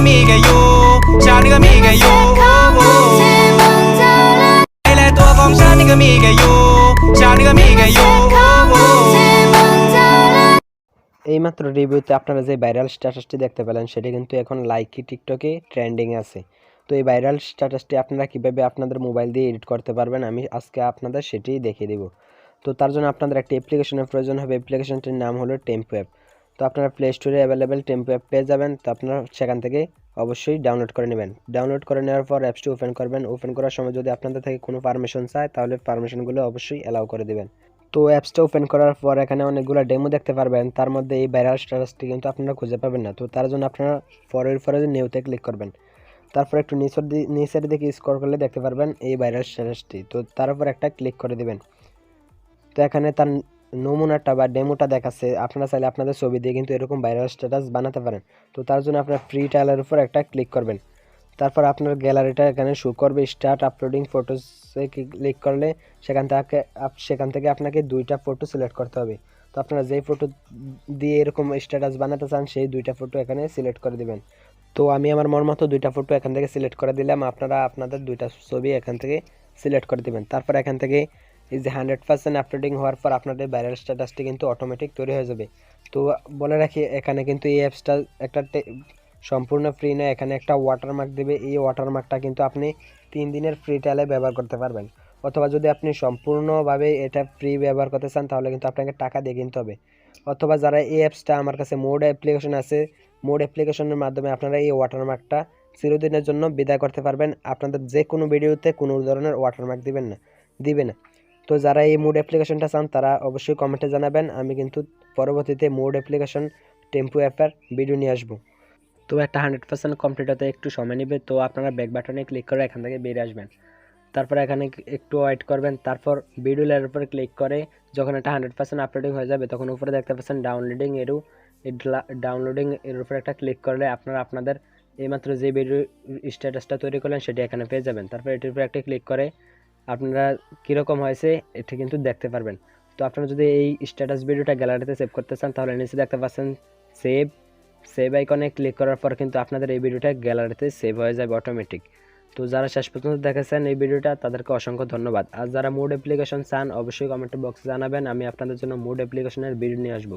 มีแค่อยู่ฉันนี่ก็มีแค่อยู่ไอ้และตัวของฉันนี่ก็มีแค่อยู่ฉันนี่ก็มีแค่อยู่এইমাত্র রিভিউতে আপনারা যে ভাইরাল স্ট্যাটাসটি দেখতে পেলেন সেটি কিন্তু এখন লাইকি টিকটকে ট্রেন্ডিং আছে। তো এই ভাইরাল স্ট্যাটাসটি আপনারা কিভাবে আপনাদের মোবাইল দিয়ে এডিট করতে পারবেন আমি আজকে আপনাদের সেটি দেখিয়ে দিব। তো তার জন্য আপনাদের একটা অ্যাপ্লিকেশনের প্রয়োজন হবে। অ্যাপ্লিকেশনটির নাম হলো টেম্পো অ্যাপ। তো আপনারা প্লে স্টোরে অ্যাভেলেবেল টেম্পো অ্যাপ পেয়ে যাবেন। তো আপনারা সেখান থেকে অবশ্যই ডাউনলোড করে নেবেন। ডাউনলোড করে নেওয়ার পর অ্যাপসটি ওপেন করবেন। ওপেন করার সময় যদি আপনাদের থেকে কোনো পারমিশন চায় তাহলে পারমিশনগুলো অবশ্যই অ্যালাউ করে দেবেন। তো অ্যাপসটা ওপেন করার পর এখানে অনেকগুলো ডেমো দেখতে পারবেন। তার মধ্যে এই ভাইরাল স্ট্যাটাসটি কিন্তু আপনারা খুঁজে পাবেন না। তো তার জন্য আপনারা পরে নিউতে ক্লিক করবেন। তারপর একটু নিচের দিকে স্ক্রল করলে দেখতে পারবেন এই ভাইরাল স্ট্যাটাসটি। তো তার উপর একটা ক্লিক করে দিবেন। তো এখানে তার নমুনাটা বা ডেমোটা দেখাচ্ছে। আপনারা চাইলে আপনাদের ছবি দিয়ে কিন্তু এরকম ভাইরাল স্ট্যাটাস বানাতে পারেন। তো তার জন্য আপনারা ফ্রি ট্রায়ালের উপর একটা ক্লিক করবেন। তারপর আপনার গ্যালারিটা এখানে শো করবে। স্টার্ট আপলোডিং ফটোসে ক্লিক করলে সেখান থেকে আপনাকে দুইটা ফটো সিলেক্ট করতে হবে। তো আপনারা যেই ফটো দিয়ে এরকম স্ট্যাটাস বানাতে চান সেই দুইটা ফটো এখানে সিলেক্ট করে দিবেন। তো আমি আমার মন মতো দুইটা ফটো এখান থেকে সিলেক্ট করে দিলাম। আপনারা আপনাদের দুইটা ছবি এখান থেকে সিলেক্ট করে দিবেন। তারপর এখান থেকে এই যে 100% আপলোডিং হওয়ার পর আপনাদের ভাইরাল স্ট্যাটাসটি কিন্তু অটোমেটিক তৈরি হয়ে যাবে। তো বলে রাখি এখানে কিন্তু এই অ্যাপসটা একটা সম্পূর্ণ ফ্রি নয়। এখানে একটা ওয়াটারমার্ক দেবে। এই ওয়াটারমার্কটা কিন্তু আপনি 3 দিনের ফ্রি ট্রায়ালে ব্যবহার করতে পারবেন। অথবা যদি আপনি সম্পূর্ণভাবে এটা ফ্রি ব্যবহার করতে চান তাহলে কিন্তু আপনাকে টাকা দিয়ে কিনতে হবে। অথবা যারা এই অ্যাপসটা আমার কাছে মোড অ্যাপ্লিকেশন আছে, মোড অ্যাপ্লিকেশনের মাধ্যমে আপনারা এই ওয়াটারমার্কটা চিরদিনের জন্য বিদায় করতে পারবেন। আপনাদের যে কোনো ভিডিওতে কোনো ধরনের ওয়াটারমার্ক দিবে না। তো যারা এই মোড অ্যাপ্লিকেশনটা চান তারা অবশ্যই কমেন্টে জানাবেন। আমি কিন্তু পরবর্তীতে মোড অ্যাপ্লিকেশন টেম্পো অ্যাপের ভিডিও নিয়ে আসবো। তো একটা 100% কমপ্লিট হতে একটু সময় নেবে। তো আপনারা ব্যাক বাটনে ক্লিক করে এখান থেকে বেরিয়ে আসবেন। তারপর এখানে একটু ওয়েট করবেন। তারপর ভিডিও লেয়ারের উপর ক্লিক করে যখন এটা 100% আপলোডিং হয়ে যাবে তখন উপরে দেখতে পাচ্ছেন ডাউনলোডিং এর উপর একটা ক্লিক করলে আপনারা আপনাদের এইমাত্র যে ভিডিও স্ট্যাটাসটা তৈরি করলেন সেটি এখানে পেয়ে যাবেন। তারপর এটির উপর একটা ক্লিক করে আপনারা কীরকম হয়েছে এটি কিন্তু দেখতে পারবেন। তো আপনারা যদি এই স্ট্যাটাস ভিডিওটা গ্যালারিতে সেভ করতে চান তাহলে নিচে দেখতে পাচ্ছেন সেভ আইকনে ক্লিক করার পর কিন্তু আপনাদের এই ভিডিওটা গ্যালারিতে সেভ হয়ে যাবে অটোমেটিক। তো যারা শেষ পর্যন্ত দেখেছেন এই ভিডিওটা তাদেরকে অসংখ্য ধন্যবাদ। আর যারা মোড অ্যাপ্লিকেশন চান অবশ্যই কমেন্ট বক্সে জানাবেন। আমি আপনাদের জন্য মোড অ্যাপ্লিকেশনের ভিডিও নিয়ে আসবো।